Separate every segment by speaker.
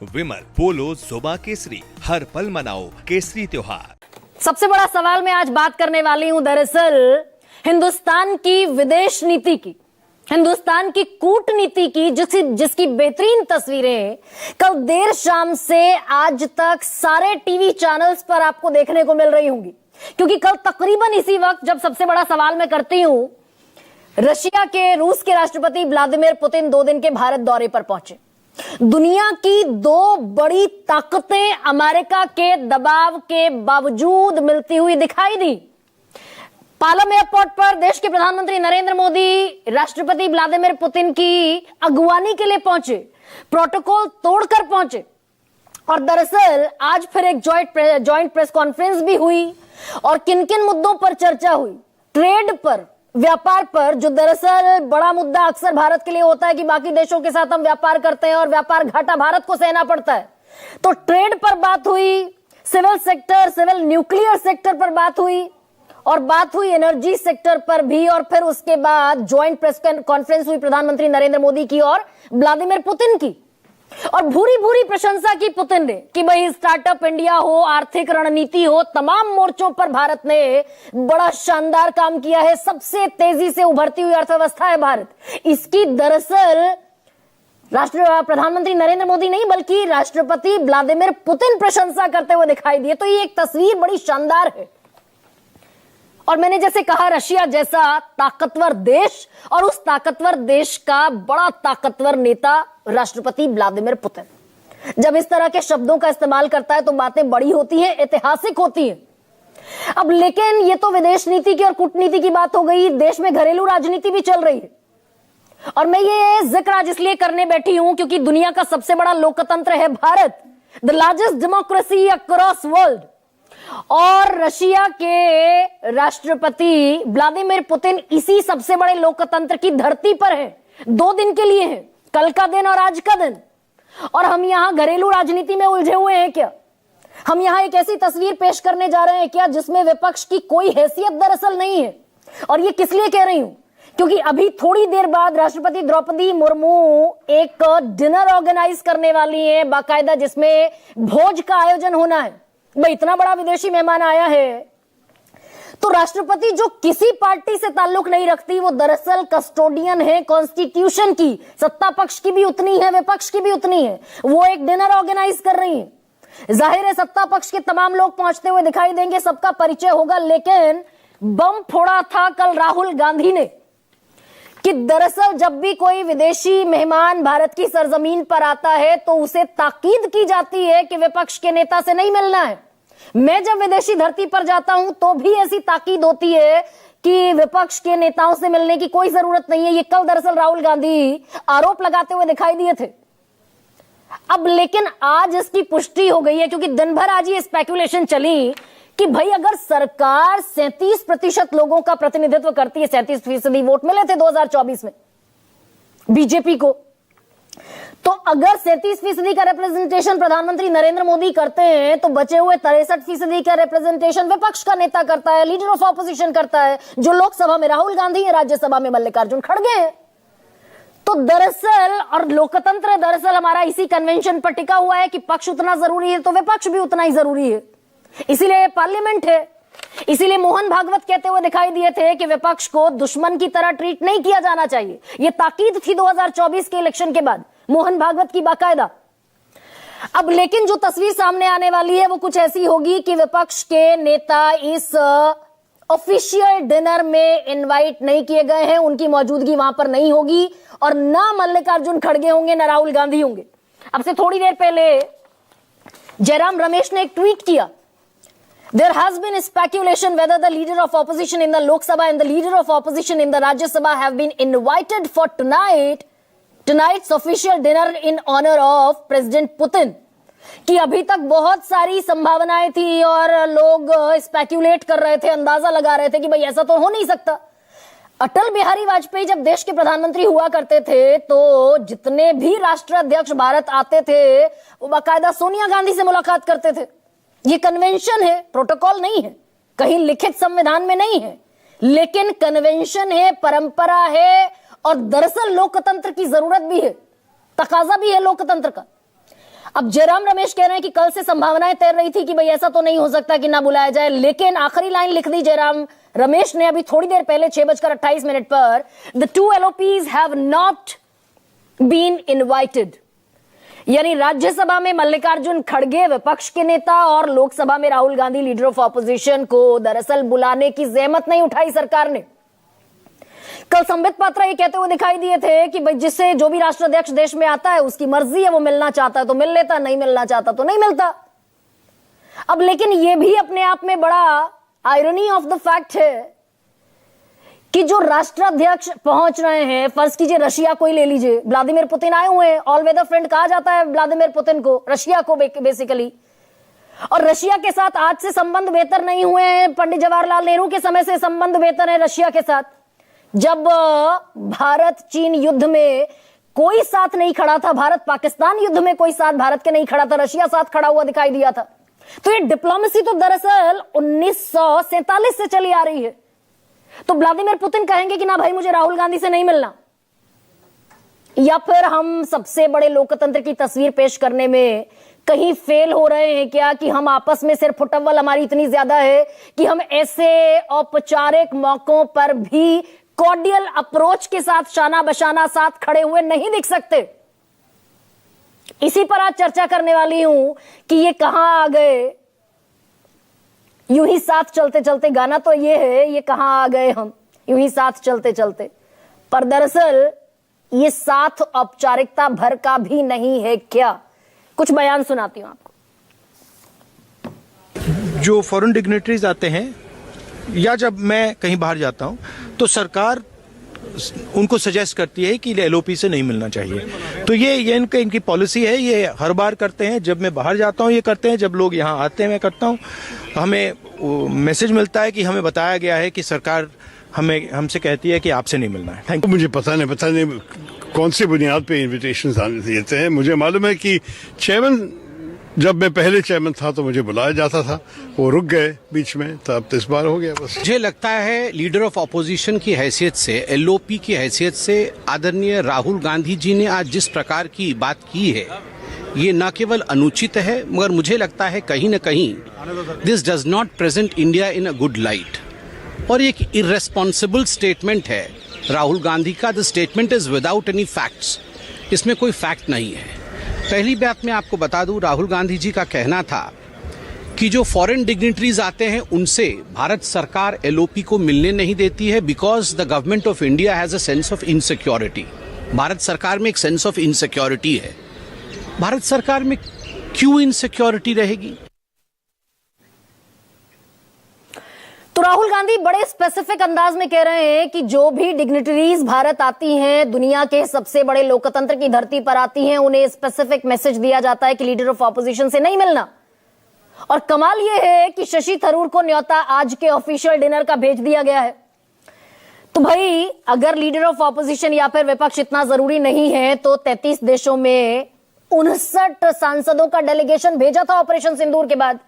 Speaker 1: विमल पोलो जुबा केसरी, हर पल मनाओ केसरी त्योहार।
Speaker 2: सबसे बड़ा सवाल मैं आज बात करने वाली हूं दरअसल हिंदुस्तान की विदेश नीति की, हिंदुस्तान की कूटनीति की, जिसकी बेहतरीन तस्वीरें कल देर शाम से आज तक सारे टीवी चैनल्स पर आपको देखने को मिल रही होंगी। क्योंकि कल तकरीबन इसी वक्त जब सबसे बड़ा सवाल मैं करती हूं, रूस के राष्ट्रपति व्लादिमीर पुतिन 2 दिन के भारत दौरे पर पहुंचे। दुनिया की 2 बड़ी ताकतें अमेरिका के दबाव के बावजूद मिलती हुई दिखाई दी। पालम एयरपोर्ट पर देश के प्रधानमंत्री नरेंद्र मोदी राष्ट्रपति व्लादिमीर पुतिन की अगुवानी के लिए पहुंचे, प्रोटोकॉल तोड़कर पहुंचे। और दरअसल आज फिर एक जॉइंट प्रेस कॉन्फ्रेंस भी हुई और किन किन मुद्दों पर चर्चा हुई। ट्रेड पर, व्यापार पर, जो दरअसल बड़ा मुद्दा अक्सर भारत के लिए होता है कि बाकी देशों के साथ हम व्यापार करते हैं और व्यापार घाटा भारत को सहना पड़ता है। तो ट्रेड पर बात हुई, सिविल न्यूक्लियर सेक्टर पर बात हुई और बात हुई एनर्जी सेक्टर पर भी। और फिर उसके बाद ज्वाइंट प्रेस कॉन्फ्रेंस हुई प्रधानमंत्री नरेंद्र मोदी की और व्लादिमीर पुतिन की। और भूरी भूरी प्रशंसा की पुतिन ने कि भाई स्टार्टअप इंडिया हो, आर्थिक रणनीति हो, तमाम मोर्चों पर भारत ने बड़ा शानदार काम किया है। सबसे तेजी से उभरती हुई अर्थव्यवस्था है भारत। इसकी दरअसल प्रधानमंत्री नरेंद्र मोदी नहीं बल्कि राष्ट्रपति व्लादिमीर पुतिन प्रशंसा करते हुए दिखाई दिए। तो ये एक तस्वीर बड़ी शानदार है। और मैंने जैसे कहा, रशिया जैसा ताकतवर देश और उस ताकतवर देश का बड़ा ताकतवर नेता राष्ट्रपति व्लादिमीर पुतिन जब इस तरह के शब्दों का इस्तेमाल करता है तो बातें बड़ी होती हैं, ऐतिहासिक होती हैं। अब लेकिन ये तो विदेश नीति की और कूटनीति की बात हो गई, देश में घरेलू राजनीति भी चल रही है। और मैं ये जिक्र आज इसलिए करने बैठी हूं क्योंकि दुनिया का सबसे बड़ा लोकतंत्र है Bharat, the largest democracy across world. और रशिया के राष्ट्रपति व्लादिमीर पुतिन इसी सबसे बड़े लोकतंत्र की धरती पर है। 2 दिन के लिए है, कल का दिन और आज का दिन। और हम यहां घरेलू राजनीति में उलझे हुए हैं क्या? हम यहां एक ऐसी तस्वीर पेश करने जा रहे हैं क्या जिसमें विपक्ष की कोई हैसियत दरअसल नहीं है? और ये किस लिए कह रही हूं? क्योंकि अभी थोड़ी देर बाद राष्ट्रपति द्रौपदी मुर्मू एक डिनर ऑर्गेनाइज करने वाली है बाकायदा, जिसमें भोज का आयोजन होना है। भाई इतना बड़ा विदेशी मेहमान आया है तो राष्ट्रपति जो किसी पार्टी से ताल्लुक नहीं रखती, वो दरअसल कस्टोडियन है कॉन्स्टिट्यूशन की। सत्ता पक्ष की भी उतनी है, विपक्ष की भी उतनी है। वो एक डिनर ऑर्गेनाइज कर रही है। जाहिर है सत्ता पक्ष के तमाम लोग पहुंचते हुए दिखाई देंगे, सबका परिचय होगा। लेकिन बम फोड़ा था कल राहुल गांधी ने कि दरअसल जब भी कोई विदेशी मेहमान भारत की सरजमीन पर आता है तो उसे ताकीद की जाती है कि विपक्ष के नेता से नहीं मिलना है। मैं जब विदेशी धरती पर जाता हूं तो भी ऐसी ताकीद होती है कि विपक्ष के नेताओं से मिलने की कोई जरूरत नहीं है। ये कल दरअसल राहुल गांधी आरोप लगाते हुए दिखाई दिए थे। अब लेकिन आज इसकी पुष्टि हो गई है क्योंकि दिन भर आज ये स्पेकुलेशन चली कि भाई अगर सरकार 37% लोगों का प्रतिनिधित्व करती है, 37% वोट मिले थे 2024 में बीजेपी को, तो अगर 37% का रिप्रेजेंटेशन प्रधानमंत्री नरेंद्र मोदी करते हैं तो बचे हुए 63% का रिप्रेजेंटेशन विपक्ष का नेता करता है, लीडर ऑफ ऑपोजिशन करता है, जो लोकसभा में राहुल गांधी है, राज्यसभा में मल्लिकार्जुन खड़गे हैं। तो दरअसल और लोकतंत्र दरअसल हमारा इसी कन्वेंशन पर टिका हुआ है कि पक्ष उतना जरूरी है तो विपक्ष भी उतना ही जरूरी है। इसीलिए पार्लियामेंट है। इसीलिए मोहन भागवत कहते हुए दिखाई दिए थे कि विपक्ष को दुश्मन की तरह ट्रीट नहीं किया जाना चाहिए। यह ताकीद थी 2024 के इलेक्शन के बाद मोहन भागवत की बाकायदा। अब लेकिन जो तस्वीर सामने आने वाली है वो कुछ ऐसी होगी कि विपक्ष के नेता इस ऑफिशियल डिनर में इनवाइट नहीं किए गए हैं, उनकी मौजूदगी वहां पर नहीं होगी और ना मल्लिकार्जुन खड़गे होंगे ना राहुल गांधी होंगे। अब से थोड़ी देर पहले जयराम रमेश ने एक ट्वीट किया, There has been speculation whether the leader of opposition in the Lok Sabha and the leader of opposition in the Rajya Sabha have been invited for tonight's official dinner in honor of President Putin. कि अभी तक बहुत सारी संभावनाएं थी और लोग speculate कर रहे थे, अंदाजा लगा रहे थे कि भाई ऐसा तो हो नहीं सकता। अटल बिहारी वाजपेयी जब देश के प्रधानमंत्री हुआ करते थे तो जितने भी राष्ट्राध्यक्ष भारत आते थे वो बाकायदा सोनिया गांधी से मुलाकात करते थे। ये कन्वेंशन है, प्रोटोकॉल नहीं है, कहीं लिखित संविधान में नहीं है, लेकिन कन्वेंशन है, परंपरा है और दरअसल लोकतंत्र की जरूरत भी है, तकाजा भी है लोकतंत्र का। अब जयराम रमेश कह रहे हैं कि कल से संभावनाएं तैर रही थी कि भाई ऐसा तो नहीं हो सकता कि ना बुलाया जाए, लेकिन आखिरी लाइन लिख दी जयराम रमेश ने अभी थोड़ी देर पहले 6:28 पर, the 2 LOPs have not been invited. यानी राज्यसभा में मल्लिकार्जुन खड़गे विपक्ष के नेता और लोकसभा में Rahul Gandhi leader of opposition को दरअसल बुलाने की जहमत नहीं उठाई सरकार ने। कल संबित पात्रा ये कहते हुए दिखाई दिए थे कि भाई जिससे जो भी राष्ट्राध्यक्ष देश में आता है उसकी मर्जी है, वो मिलना चाहता है तो मिल लेता, नहीं मिलना चाहता तो नहीं मिलता। अब लेकिन ये भी अपने आप में बड़ा आयरनी ऑफ द फैक्ट है कि जो राष्ट्राध्यक्ष पहुंच रहे हैं, फर्ज कीजिए रशिया को ही ले लीजिए, व्लादिमीर पुतिन आए हुए हैं, ऑल वेदर फ्रेंड कहा जाता है व्लादिमीर पुतिन को, रशिया को बेसिकली, और रशिया के साथ आज से संबंध बेहतर नहीं हुए हैं, पंडित जवाहरलाल नेहरू के समय से संबंध बेहतर है रशिया के साथ। जब भारत चीन युद्ध में कोई साथ नहीं खड़ा था, भारत पाकिस्तान युद्ध में कोई साथ भारत के नहीं खड़ा था, रशिया साथ खड़ा हुआ दिखाई दिया था। तो ये डिप्लोमेसी तो दरअसल 1947 से चली आ रही है। तो व्लादिमीर पुतिन कहेंगे कि ना भाई मुझे राहुल गांधी से नहीं मिलना, या फिर हम सबसे बड़े लोकतंत्र की तस्वीर पेश करने में कहीं फेल हो रहे हैं क्या, कि हम आपस में सिर्फ फुटअव्वल हमारी इतनी ज्यादा है कि हम ऐसे औपचारिक मौकों पर भी कॉर्डियल अप्रोच के साथ शाना बशाना साथ खड़े हुए नहीं दिख सकते। इसी पर आज चर्चा करने वाली हूं कि ये कहां आ गए, यूं ही साथ चलते चलते, गाना तो ये है ये कहां आ गए हम यूं ही साथ चलते चलते, पर दरअसल ये साथ औपचारिकता भर का भी नहीं है क्या। कुछ बयान सुनाती हूं आपको।
Speaker 3: जो फॉरेन डिग्नेटरीज आते हैं या जब मैं कहीं बाहर जाता हूं तो सरकार उनको सजेस्ट करती है कि LOP से नहीं मिलना चाहिए। तो ये इनकी पॉलिसी है, ये हर बार करते हैं। जब मैं बाहर जाता हूं ये करते हैं, जब लोग यहाँ आते हैं मैं करता हूं। हमें मैसेज मिलता है कि हमें बताया गया है कि सरकार हमसे कहती है कि आपसे नहीं मिलना है। Thank you.
Speaker 4: मुझे पता नहीं कौन सी बुनियाद पे इनविटेशन देते हैं। मुझे मालूम है कि चेयरमैन, जब मैं पहले चेयरमैन था तो मुझे बुलाया जाता था, वो रुक गए बीच में, तो अब तो इस बार हो गया बस।
Speaker 5: मुझे लगता है लीडर ऑफ ऑपोजिशन की हैसियत से, LOP की हैसियत से आदरणीय राहुल गांधी जी ने आज जिस प्रकार की बात की है ये न केवल अनुचित है, मगर मुझे लगता है कहीं न कहीं this does not present India in a good light, और एक इर्रेस्पॉन्सिबल स्टेटमेंट है राहुल गांधी का। The statement is without any facts, इसमें कोई फैक्ट नहीं है। पहली बात मैं आपको बता दूं, राहुल गांधी जी का कहना था कि जो फॉरेन डिग्निटरीज आते हैं उनसे भारत सरकार LOP को मिलने नहीं देती है because the government of India has a sense of insecurity. Bharat सरकार में एक सेंस ऑफ इनसिक्योरिटी है। भारत सरकार में क्यों इनसिक्योरिटी रहेगी?
Speaker 2: तो राहुल गांधी बड़े स्पेसिफिक अंदाज में कह रहे हैं कि जो भी डिग्निटरीज भारत आती हैं, दुनिया के सबसे बड़े लोकतंत्र की धरती पर आती हैं, उन्हें स्पेसिफिक मैसेज दिया जाता है कि लीडर ऑफ ऑपोजिशन से नहीं मिलना। और कमाल यह है कि शशि थरूर को न्योता आज के ऑफिशियल डिनर का भेज दिया गया है। तो भाई अगर लीडर ऑफ ऑपोजिशन या फिर विपक्ष इतना जरूरी नहीं है तो 33 देशों में 59 सांसदों का डेलीगेशन भेजा था ऑपरेशन सिंदूर के बाद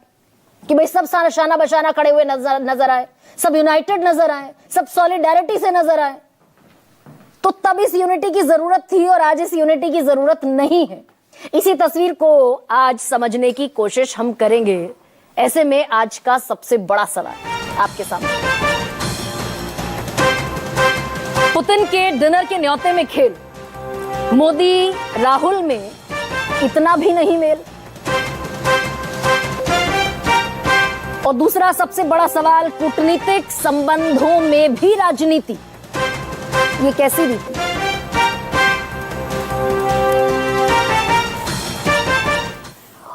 Speaker 2: कि भाई सब शाना बशाना खड़े हुए नजर आए, सब यूनाइटेड नजर आए, सब सॉलिडेरिटी से नजर आए। तो तब इस यूनिटी की जरूरत थी और आज इस यूनिटी की जरूरत नहीं है। इसी तस्वीर को आज समझने की कोशिश हम करेंगे। ऐसे में आज का सबसे बड़ा सवाल आपके सामने, पुतिन के डिनर के न्योते में खेल, मोदी राहुल में इतना भी नहीं मेल। और दूसरा सबसे बड़ा सवाल, कूटनीतिक संबंधों में भी राजनीति, ये कैसी रीति?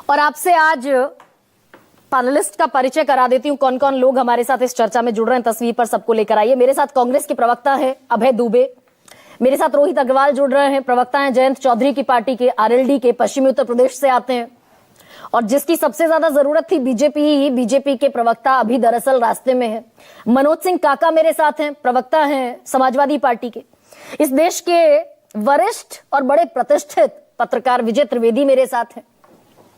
Speaker 2: और आपसे आज पैनलिस्ट का परिचय करा देती हूं, कौन कौन लोग हमारे साथ इस चर्चा में जुड़ रहे हैं। तस्वीर पर सबको लेकर आइए। मेरे साथ कांग्रेस के प्रवक्ता है अभय दुबे, मेरे साथ रोहित अग्रवाल जुड़ रहे हैं, प्रवक्ता हैं जयंत चौधरी की पार्टी के, RLD के, पश्चिमी उत्तर प्रदेश से आते हैं, और जिसकी सबसे ज्यादा जरूरत थी बीजेपी के प्रवक्ता अभी दरअसल रास्ते में है। मनोज सिंह काका मेरे साथ हैं, प्रवक्ता हैं समाजवादी पार्टी के। इस देश के वरिष्ठ और बड़े प्रतिष्ठित पत्रकार विजय त्रिवेदी मेरे साथ हैं।